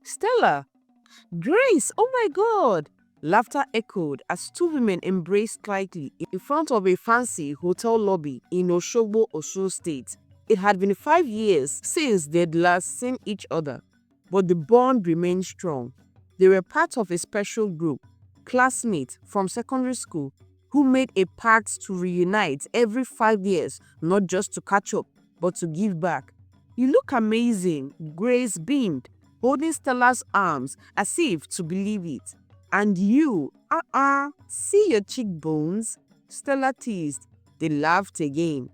Stella! Grace! Oh my God! Laughter echoed as two women embraced lightly in front of a fancy hotel lobby in Oshogbo, Osun State. It had been 5 years since they'd last seen each other, but the bond remained strong. They were part of a special group, classmates from secondary school, who made a pact to reunite every 5 years, not just to catch up, but to give back. You look amazing, Grace beamed, holding Stella's arms as if to believe it. And you, see your cheekbones? Stella teased. They laughed again.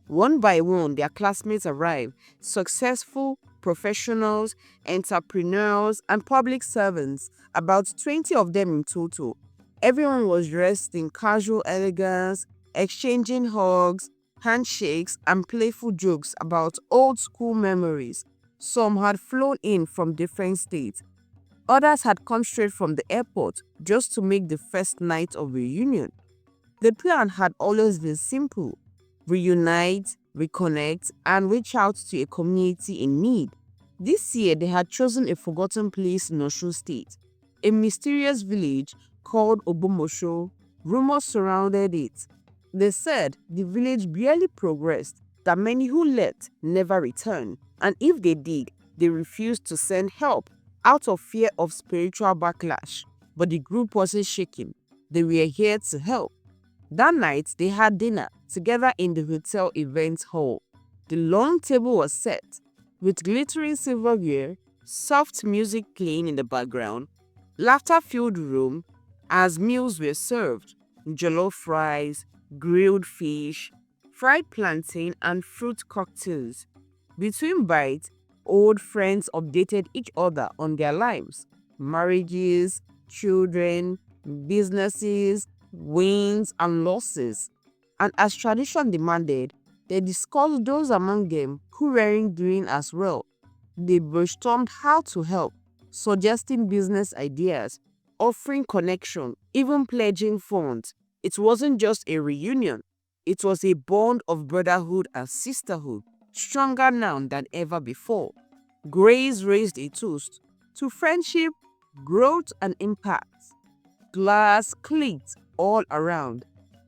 One by one, their classmates arrived, successful professionals, entrepreneurs, and public servants, about 20 of them in total. Everyone was dressed in casual elegance, exchanging hugs, handshakes, and playful jokes about old school memories. Some had flown in from different states. Others had come straight from the airport just to make the first night of reunion. The plan had always been simple: reunite, reconnect, and reach out to a community in need. This year, they had chosen a forgotten place in Osun State, a mysterious village called Obomosho. Rumors surrounded it. They said the village barely progressed, that many who left never returned, and if they did, they refused to send help out of fear of spiritual backlash. But the group wasn't shaken. They were here to help. That night, they had dinner together in the hotel event hall. The long table was set, with glittering silverware, soft music playing in the background. Laughter filled the room as meals were served: jollof rice, grilled fish, fried plantain, and fruit cocktails. Between bites, old friends updated each other on their lives, marriages, children, businesses, wins, and losses. And as tradition demanded, they discussed those among them who weren't doing as well. They brainstormed how to help, suggesting business ideas, offering connection, even pledging funds. It wasn't just a reunion, it was a bond of brotherhood and sisterhood, stronger now than ever before. Grace raised a toast to friendship, growth, and impact. Glass clinked all around.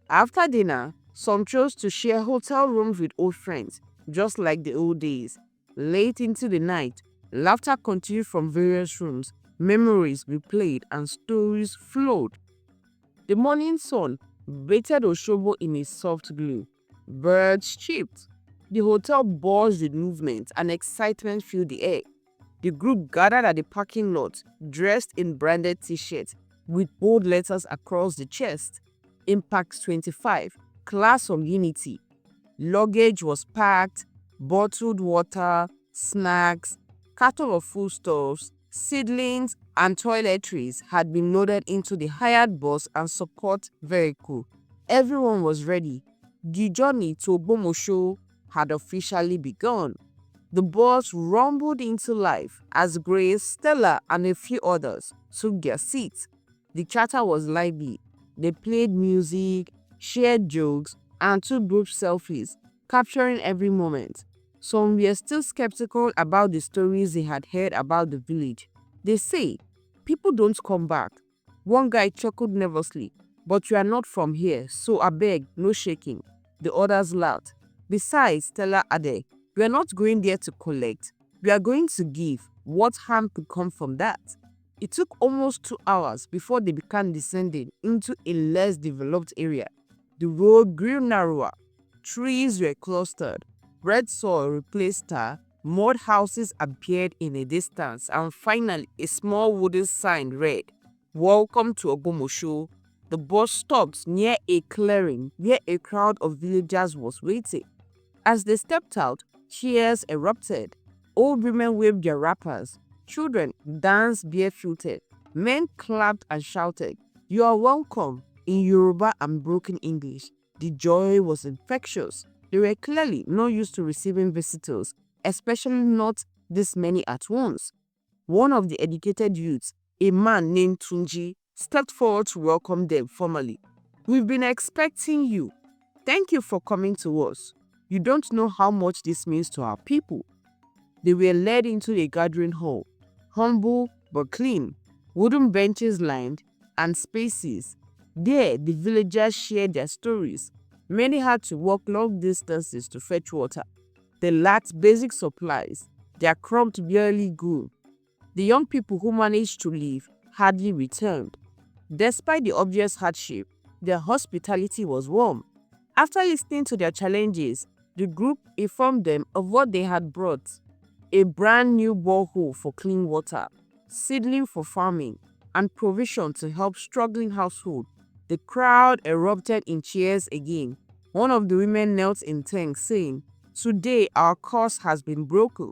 After dinner, some chose to share hotel rooms with old friends, just like the old days. Late into the night, laughter continued from various rooms, memories replayed, and stories flowed. The morning sun bathed Oshobo in a soft glow. Birds chirped. The hotel buzzed with movement, and excitement filled the air. The group gathered at the parking lot, dressed in branded t-shirts with bold letters across the chest. Impact 25, Class of Unity. Luggage was packed, bottled water, snacks, carton of foodstuffs, seedlings, and toiletries had been loaded into the hired bus and support vehicle. Everyone was ready. The journey to Obomosho had officially begun. The bus rumbled into life as Grace, Stella, and a few others took their seats. The chatter was lively. They played music, shared jokes, and took group selfies, capturing every moment. Some were still skeptical about the stories they had heard about the village. They say, people don't come back. One guy chuckled nervously, but you are not from here, so I beg, no shaking. The others laughed. Besides, Stella added, we are not going there to collect. We are going to give. What harm could come from that? It took almost 2 hours before they began descending into a less developed area. The road grew narrower. Trees were clustered. Red soil replaced tar. Mud houses appeared in a distance, and finally a small wooden sign read, "Welcome to Obomosho." The bus stopped near a clearing where a crowd of villagers was waiting. As they stepped out, cheers erupted. Old women waved their wrappers. Children danced barefooted. Men clapped and shouted, "You are welcome," in Yoruba and broken English. The joy was infectious. They were clearly not used to receiving visitors, especially not this many at once. One of the educated youths, a man named Tunji, stepped forward to welcome them formally. "We've been expecting you. Thank you for coming to us. You don't know how much this means to our people." They were led into a gathering hall. Humble, but clean. Wooden benches lined and spaces. There, the villagers shared their stories. Many had to walk long distances to fetch water. They lacked basic supplies. Their crops barely grew. The young people who managed to leave hardly returned. Despite the obvious hardship, their hospitality was warm. After listening to their challenges, the group informed them of what they had brought: a brand new borehole for clean water, seedling for farming, and provision to help struggling households. The crowd erupted in cheers again. One of the women knelt in thanks, saying, "Today our curse has been broken."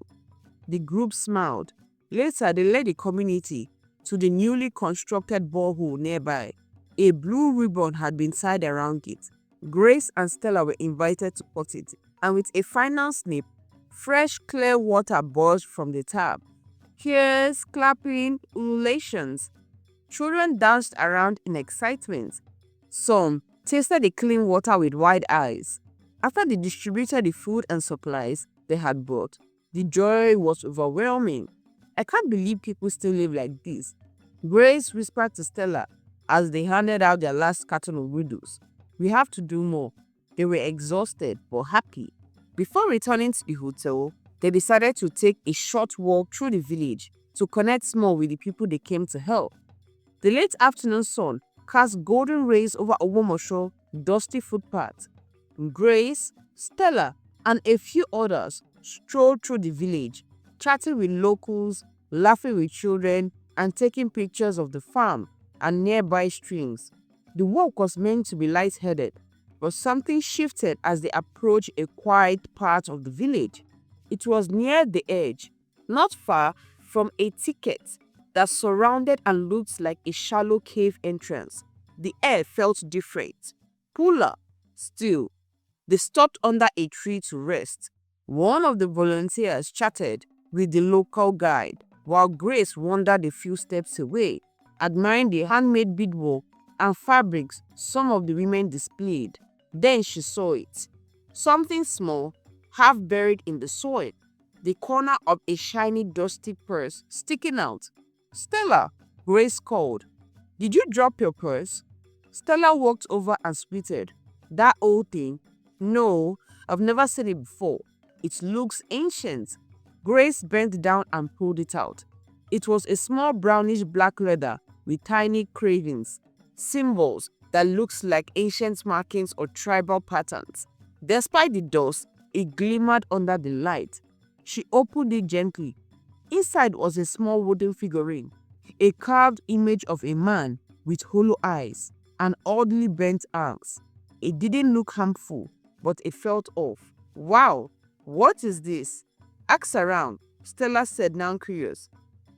The group smiled. Later, they led the community to the newly constructed borehole nearby. A blue ribbon had been tied around it. Grace and Stella were invited to cut it, and with a final snip, fresh clear water burst from the tap. Cheers, clapping, ululations. Children danced around in excitement. Some tasted the clean water with wide eyes. After they distributed the food and supplies they had brought, the joy was overwhelming. "I can't believe people still live like this," Grace whispered to Stella as they handed out their last carton of riddles. "We have to do more." They were exhausted but happy. Before returning to the hotel, they decided to take a short walk through the village to connect more with the people they came to help. The late afternoon sun cast golden rays over Ogbomoso dusty footpath. Grace, Stella, and a few others strolled through the village, chatting with locals, laughing with children, and taking pictures of the farm and nearby streams. The walk was meant to be lightheaded, but something shifted as they approached a quiet part of the village. It was near the edge, not far from a thicket that surrounded and looked like a shallow cave entrance. The air felt different, cooler, still. They stopped under a tree to rest. One of the volunteers chatted with the local guide, while Grace wandered a few steps away, admiring the handmade beadwork and fabrics some of the women displayed. Then she saw it. Something small, half buried in the soil. The corner of a shiny, dusty purse sticking out. "Stella," Grace called. "Did you drop your purse?" Stella walked over and squinted. "That old thing? No, I've never seen it before. It looks ancient." Grace bent down and pulled it out. It was a small brownish black leather with tiny carvings, symbols that looked like ancient markings or tribal patterns. Despite the dust, it glimmered under the light. She opened it gently. Inside was a small wooden figurine, a carved image of a man with hollow eyes and oddly bent arms. It didn't look harmful, but it felt off. "Wow, what is this?" "Ask around," Stella said, now curious.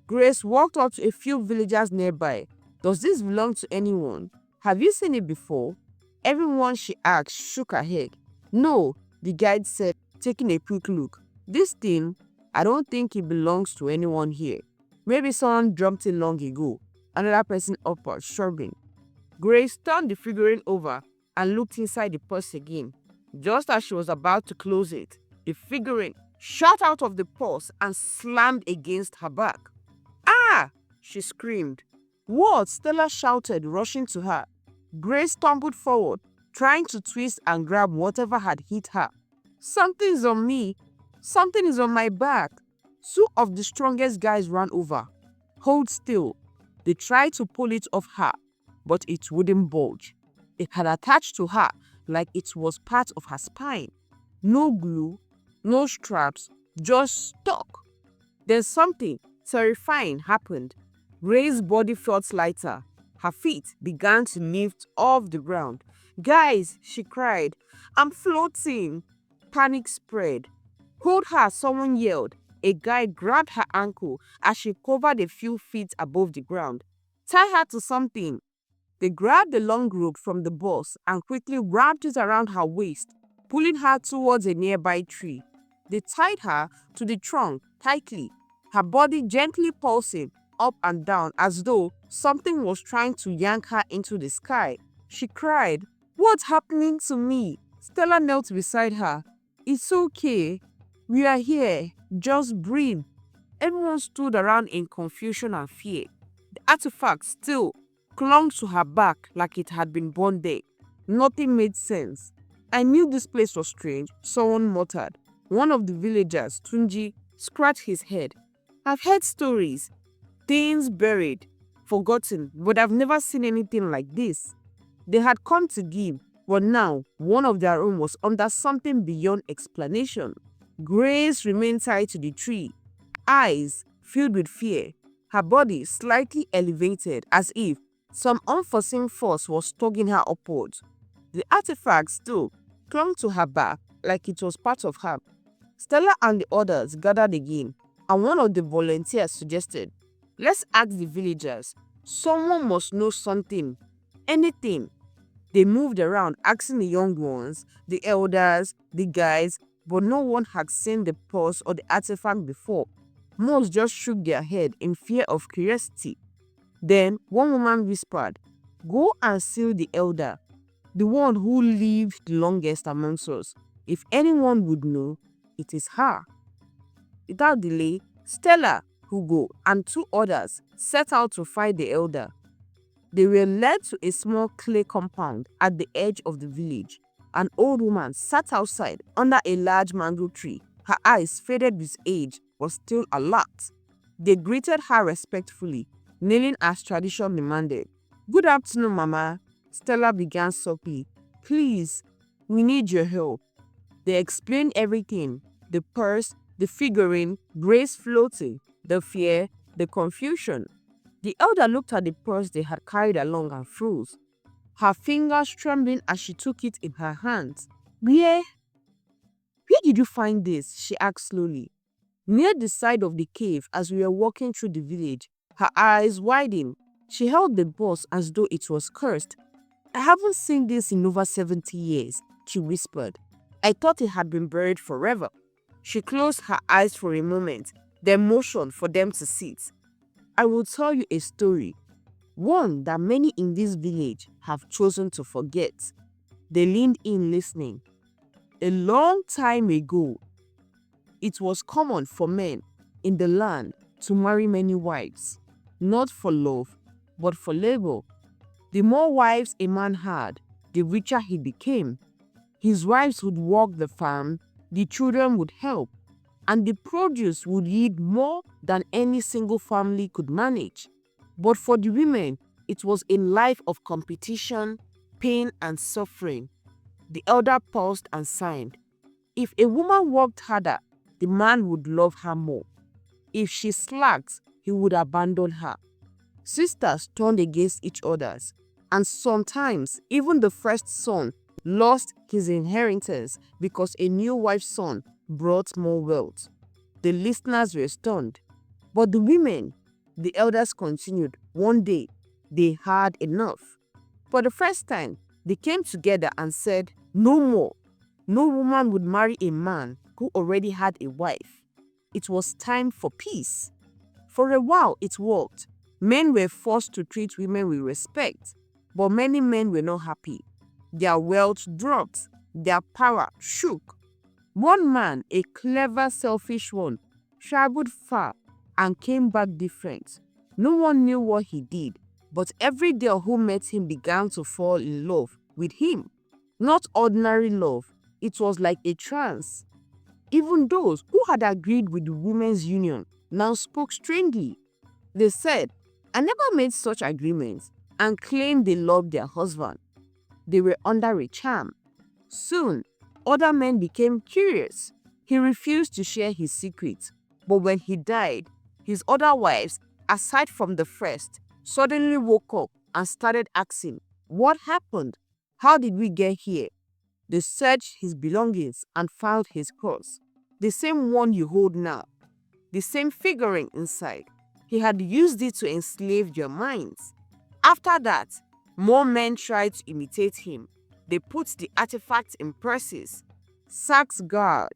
Grace walked up to a few villagers nearby. "Does this belong to anyone? Have you seen it before?" Everyone she asked shook her head. "No," the guide said, taking a quick look. "This thing, I don't think it belongs to anyone here. Maybe someone dropped it long ago." Another person offered, shrugging. Grace turned the figurine over and looked inside the purse again. Just as she was about to close it, the figurine shot out of the purse and slammed against her back. "Ah!" she screamed. "What?" Stella shouted, rushing to her. Grace stumbled forward, trying to twist and grab whatever had hit her. "Something's on me. Something is on my back." Two of the strongest guys ran over. "Hold still." They tried to pull it off her, but it wouldn't budge. It had attached to her like it was part of her spine. No glue, no straps, just stuck. Then something terrifying happened. Ray's body felt lighter. Her feet began to lift off the ground. "Guys," she cried, "I'm floating." Panic spread. "Hold her," someone yelled. A guy grabbed her ankle as she covered a few feet above the ground. "Tie her to something." They grabbed the long rope from the bus and quickly wrapped it around her waist, pulling her towards a nearby tree. They tied her to the trunk tightly, her body gently pulsing up and down as though something was trying to yank her into the sky. She cried, "What's happening to me?" Stella knelt beside her. "It's okay. We are here. Just breathe." Everyone stood around in confusion and fear. The artifact still clung to her back like it had been born there. Nothing made sense. I knew this place was strange, someone muttered. One of the villagers, Tunji, scratched his head. I've heard stories, things buried, forgotten, but I've never seen anything like this. They had come to give, but now one of their own was under something beyond explanation. Grace remained tied to the tree, eyes filled with fear, her body slightly elevated as if some unforeseen force was tugging her upwards. The artifact still clung to her back like it was part of her. Stella and the others gathered again, and one of the volunteers suggested, let's ask the villagers. Someone must know something, anything. They moved around asking the young ones, the elders, the guys, but no one had seen the purse or the artifact before. Most just shook their head in fear of curiosity. Then one woman whispered, go and see the elder, the one who lived the longest amongst us. If anyone would know, it is her. Without delay, Stella, Hugo, and two others set out to find the elder. They were led to a small clay compound at the edge of the village. An old woman sat outside under a large mango tree, her eyes faded with age but still alert. They greeted her respectfully, kneeling as tradition demanded. Good afternoon, Mama, Stella began softly. Please, we need your help. They explained everything, the purse, the figurine, Grace floating, the fear, the confusion. The elder looked at the purse they had carried along and froze, her fingers trembling as she took it in her hands. Where did you find this? She asked slowly. Near the side of the cave as we were walking through the village, her eyes widened. She held the purse as though it was cursed. I haven't seen this in over 70 years, she whispered. I thought it had been buried forever. She closed her eyes for a moment, then motioned for them to sit. I will tell you a story, one that many in this village have chosen to forget. They leaned in listening. A long time ago, it was common for men in the land to marry many wives, not for love, but for labor. The more wives a man had, the richer he became. His wives would work the farm, the children would help, and the produce would yield more than any single family could manage. But for the women, it was a life of competition, pain, and suffering. The elder paused and sighed. If a woman worked harder, the man would love her more. If she slacked, he would abandon her. Sisters turned against each other, and sometimes even the first son lost his inheritance because a new wife's son brought more wealth. The listeners were stunned. But the women, the elders continued, one day they had enough. For the first time, they came together and said, no more. No woman would marry a man who already had a wife. It was time for peace. For a while it worked. Men were forced to treat women with respect, but many men were not happy. Their wealth dropped, their power shook. One man, a clever, selfish one, traveled far and came back different. No one knew what he did, but every girl who met him began to fall in love with him. Not ordinary love, it was like a trance. Even those who had agreed with the women's union now spoke strangely. They said, I never made such agreements, and claimed they loved their husband. They were under a charm. Soon, other men became curious. He refused to share his secrets, but when he died, his other wives, aside from the first, suddenly woke up and started asking, what happened? How did we get here? They searched his belongings and found his cross, the same one you hold now, the same figurine inside. He had used it to enslave their minds. After that, more men tried to imitate him. They put the artifact in purses, sacks guard.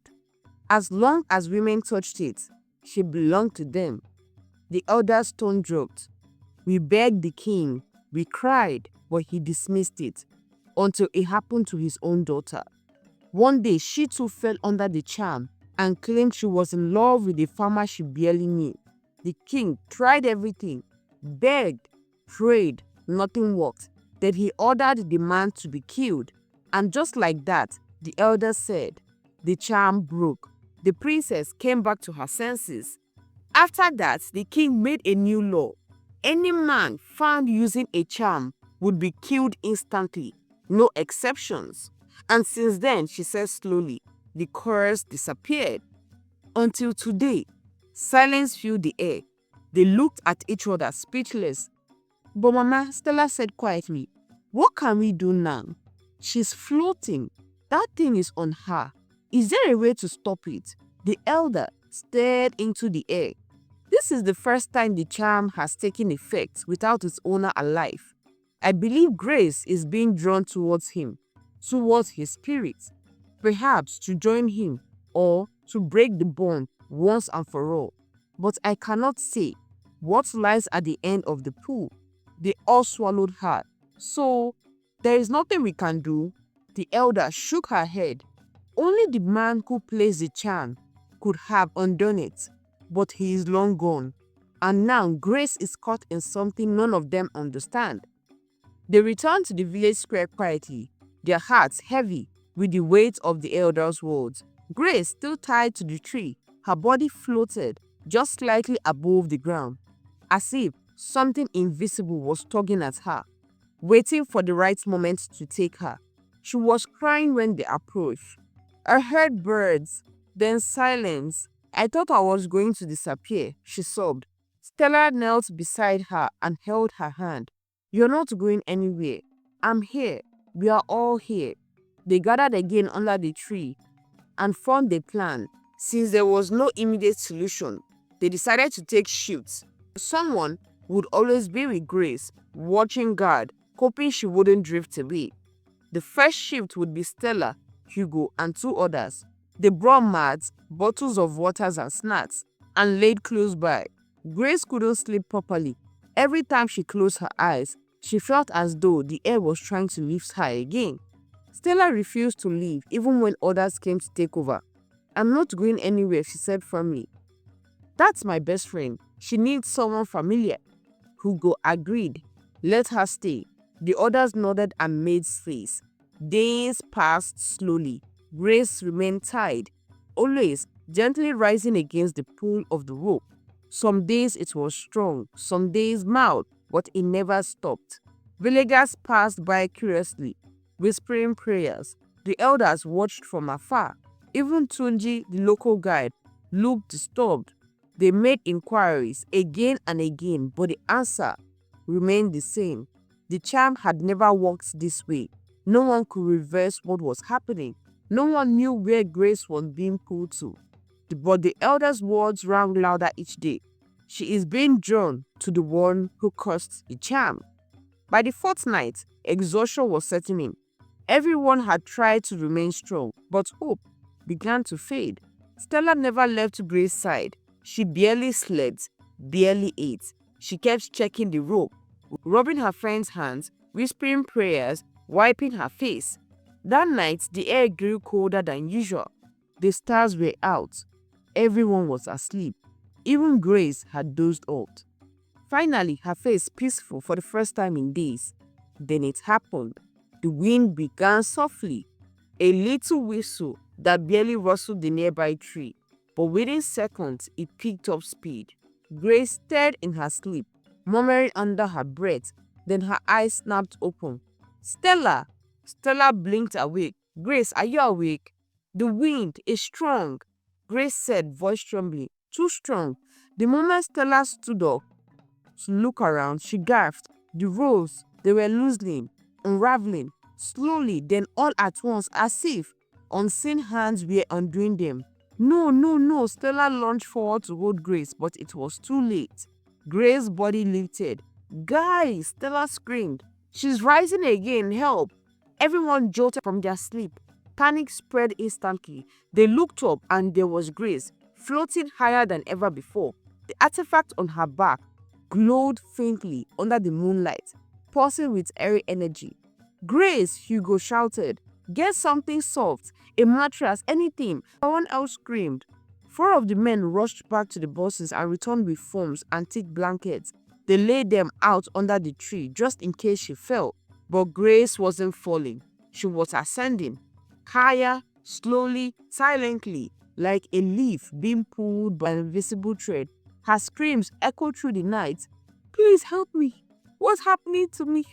As long as women touched it, she belonged to them. The elder's tone dropped. We begged the king, we cried, but he dismissed it, until it happened to his own daughter. One day, she too fell under the charm and claimed she was in love with a farmer she barely knew. The king tried everything, begged, prayed, nothing worked. Then he ordered the man to be killed. And just like that, the elder said, the charm broke. The princess came back to her senses. After that, the king made a new law. Any man found using a charm would be killed instantly, no exceptions. And since then, she said slowly, the curse disappeared. Until today, silence filled the air. They looked at each other speechless. But Mama, Stella said quietly, what can we do now? She's floating. That thing is on her. Is there a way to stop it? The elder stared into the air. This is the first time the charm has taken effect without its owner alive. I believe Grace is being drawn towards him, towards his spirit, perhaps to join him or to break the bond once and for all. But I cannot say what lies at the end of the pool. They all swallowed hard. So there is nothing we can do. The elder shook her head. Only the man who plays the charm could have undone it, but he is long gone. And now Grace is caught in something none of them understand. They returned to the village square quietly, their hearts heavy with the weight of the elder's words. Grace, still tied to the tree, her body floated just slightly above the ground, as if something invisible was tugging at her, waiting for the right moment to take her. She was crying when they approached. I heard birds, then silence. I thought I was going to disappear, she sobbed. Stella knelt beside her and held her hand. You're not going anywhere. I'm here. We are all here. They gathered again under the tree and formed a plan. Since there was no immediate solution, they decided to take shifts. Someone would always be with Grace, watching guard, hoping she wouldn't drift away. The first shift would be Stella, Hugo, and two others. They brought mats, bottles of waters and snacks, and laid close by. Grace couldn't sleep properly. Every time she closed her eyes, she felt as though the air was trying to lift her again. Stella refused to leave even when others came to take over. I'm not going anywhere, she said firmly. That's my best friend. She needs someone familiar. Hugo agreed. Let her stay. The others nodded and made space. Days passed slowly. Grace remained tied, always gently rising against the pull of the rope. Some days it was strong, some days mild, but it never stopped. Villagers passed by curiously, whispering prayers. The elders watched from afar. Even Tunji, the local guide, looked disturbed. They made inquiries again and again, but the answer remained the same. The charm had never worked this way. No one could reverse what was happening. No one knew where Grace was being pulled to. But the elder's words rang louder each day. She is being drawn to the one who cursed the charm. By the fourth night, exhaustion was setting in. Everyone had tried to remain strong, but hope began to fade. Stella never left Grace's side. She barely slept, barely ate. She kept checking the rope, rubbing her friend's hands, whispering prayers, wiping her face. That night, the air grew colder than usual. The stars were out. Everyone was asleep. Even Grace had dozed off. Finally, her face peaceful for the first time in days. Then it happened. The wind began softly, a little whistle that barely rustled the nearby tree. But within seconds, it picked up speed. Grace stared in her sleep, murmuring under her breath. Then her eyes snapped open. Stella! Stella blinked awake. Grace, are you awake? The wind is strong, Grace said, voice trembling. Too strong. The moment Stella stood up to look around, she gasped. The ropes, they were loosening, unraveling, slowly, then all at once, as if unseen hands were undoing them. No, no, no. Stella lunged forward to hold Grace, but it was too late. Grace's body lifted. Guys, Stella screamed. She's rising again, help. Everyone jolted from their sleep. Panic spread instantly. They looked up and there was Grace, floating higher than ever before. The artifact on her back glowed faintly under the moonlight, pulsing with airy energy. Grace, Hugo shouted. Get something soft, a mattress, anything. Someone else screamed. 4 of the men rushed back to the buses and returned with foams and thick blankets. They laid them out under the tree just in case she fell. But Grace wasn't falling. She was ascending. Higher, slowly, silently, like a leaf being pulled by an invisible thread. Her screams echoed through the night. "Please help me. What's happening to me?"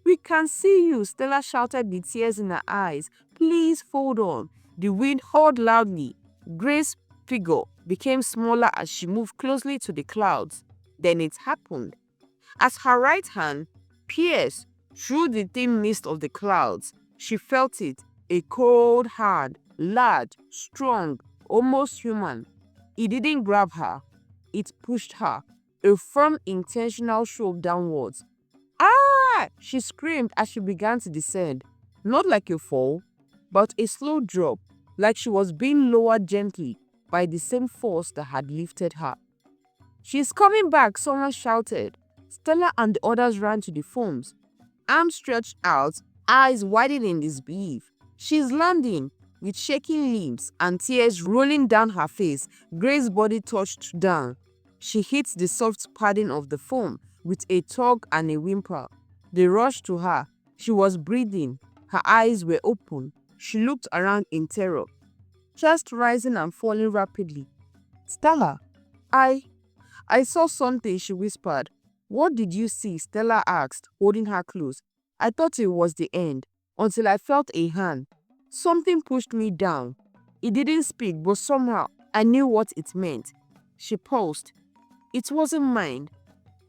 "We can see you," Stella shouted with tears in her eyes. "Please hold on." The wind howled loudly. Grace's figure became smaller as she moved closely to the clouds. Then it happened. As her right hand pierced through the thin mist of the clouds, she felt it, a cold hand, large, strong, almost human. It didn't grab her, it pushed her, a firm, intentional shove downwards. "Ah!" she screamed as she began to descend. Not like a fall, but a slow drop, like she was being lowered gently by the same force that had lifted her. "She's coming back," someone shouted. Stella and the others ran to the foams, arms stretched out, eyes widened in disbelief. "She's landing." With shaking limbs and tears rolling down her face, Grace's body touched down. She hit the soft padding of the foam with a tug and a whimper. They rushed to her. She was breathing. Her eyes were open. She looked around in terror, chest rising and falling rapidly. "Stella, I saw something," she whispered. "What did you see?" Stella asked, holding her close. "I thought it was the end, until I felt a hand. Something pushed me down. It didn't speak, but somehow I knew what it meant." She paused. "It wasn't mine.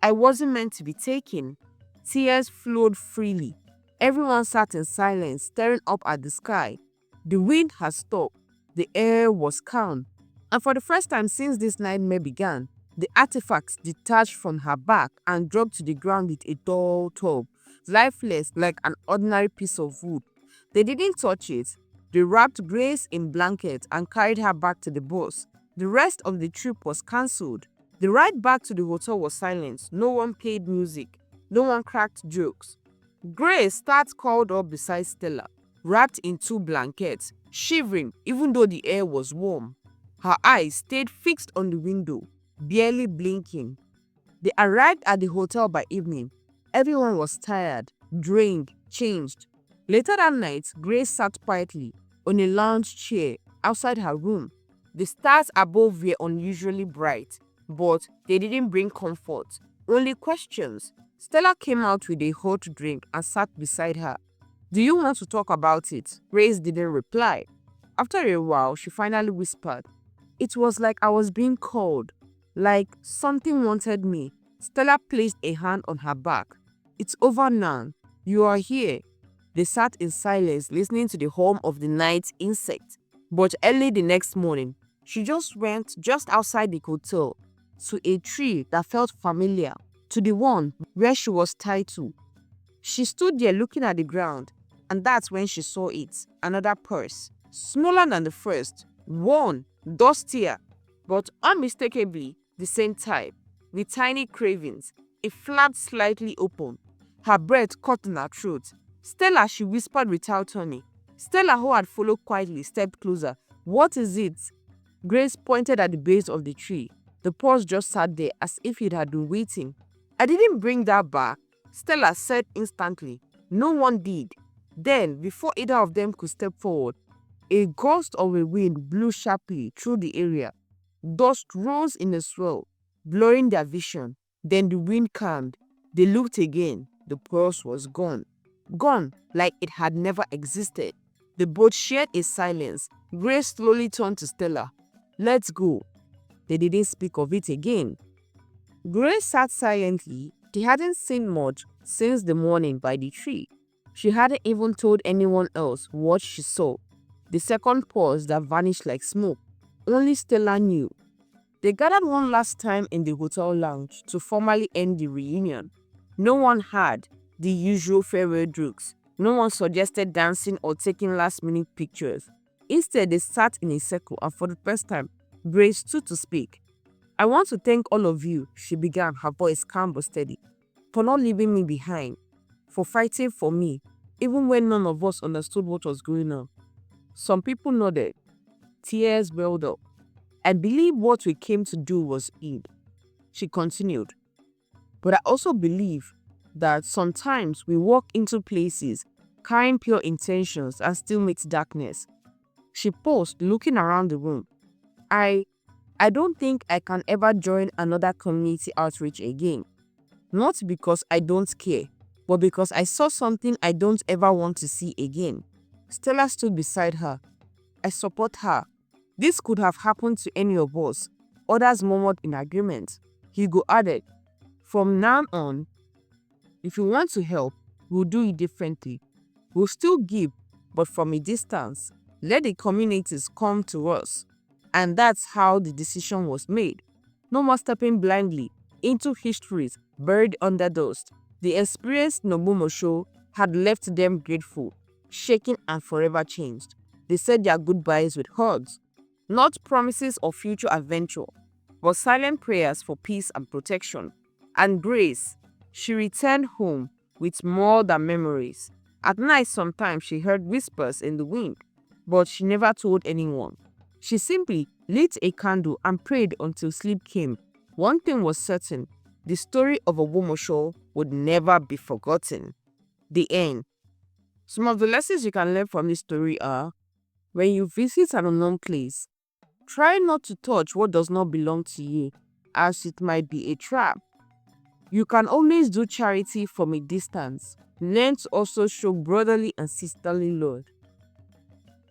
I wasn't meant to be taken." Tears flowed freely. Everyone sat in silence, staring up at the sky. The wind had stopped. The air was calm. And for the first time since this nightmare began, the artifacts detached from her back and dropped to the ground with a dull thud, lifeless like an ordinary piece of wood. They didn't touch it. They wrapped Grace in blankets and carried her back to the bus. The rest of the trip was cancelled. The ride back to the hotel was silent. No one played music. No one cracked jokes. Grace sat curled up beside Stella, wrapped in 2 blankets, shivering even though the air was warm. Her eyes stayed fixed on the window, barely blinking. They arrived at the hotel by evening. Everyone was tired, drained, changed. Later that night, Grace sat quietly on a lounge chair outside her room. The stars above were unusually bright, but they didn't bring comfort, only questions. Stella came out with a hot drink and sat beside her. "Do you want to talk about it?" Grace didn't reply. After a while, she finally whispered, "It was like I was being called, like something wanted me." Stella placed a hand on her back. "It's over now. You are here." They sat in silence, listening to the hum of the night insect. But early the next morning, she just went just outside the hotel to a tree that felt familiar, to the one where she was tied to. She stood there looking at the ground, and that's when she saw it. Another purse, smaller than the first, worn, dustier, but unmistakably the same type, with tiny cravings. It flapped slightly open. Her breath caught in her throat. "Stella," she whispered without turning. Stella, who had followed quietly, stepped closer. "What is it?" Grace pointed at the base of the tree. The purse just sat there as if it had been waiting. "I didn't bring that back," Stella said instantly. No one did. Then, before either of them could step forward, a gust of a wind blew sharply through the area. Dust rose in a swirl, blurring their vision. Then the wind calmed. They looked again. The purse was gone. Gone, like it had never existed. The both shared a silence. Grace slowly turned to Stella. "Let's go." They didn't speak of it again. Grace sat silently. She hadn't seen much since the morning by the tree. She hadn't even told anyone else what she saw. The second purse that vanished like smoke. Only Stella knew. They gathered one last time in the hotel lounge to formally end the reunion. No one had the usual farewell jokes. No one suggested dancing or taking last-minute pictures. Instead, they sat in a circle, and for the first time, Grace stood to speak. "I want to thank all of you," she began, her voice calm but steady, "for not leaving me behind, for fighting for me, even when none of us understood what was going on." Some people nodded. Tears welled up. I believe what we came to do was heal. She continued. But I also believe that sometimes we walk into places carrying pure intentions and still meet darkness. She paused, looking around the room. I don't think I can ever join another community outreach again. Not because I don't care, but because I saw something I don't ever want to see again. Stella stood beside her. I support her. This could have happened to any of us. Others murmured in agreement. Hugo added, from now on, if you want to help, we'll do it differently. We'll still give, but from a distance. Let the communities come to us. And that's how the decision was made. No more stepping blindly into histories buried under dust. The experienced Nobumo show had left them grateful, shaken and forever changed. They said their goodbyes with hugs, not promises of future adventure, but silent prayers for peace and protection. And Grace, she returned home with more than memories. At night sometimes she heard whispers in the wind, but she never told anyone. She simply lit a candle and prayed until sleep came. One thing was certain, the story of Obomosho would never be forgotten. The end. Some of the lessons you can learn from this story are, when you visit an unknown place, try not to touch what does not belong to you, as it might be a trap. You can always do charity from a distance. Learn to also show brotherly and sisterly love.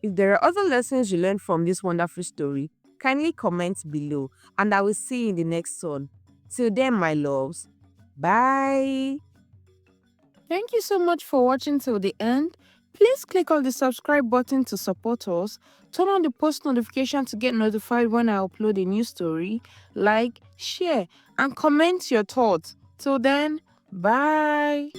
If there are other lessons you learned from this wonderful story, kindly comment below and I will see you in the next one. Till then, my loves, bye. Thank you so much for watching till the end. Please click on the subscribe button to support us, turn on the post notification to get notified when I upload a new story, like, share, and comment your thoughts. Till then, bye.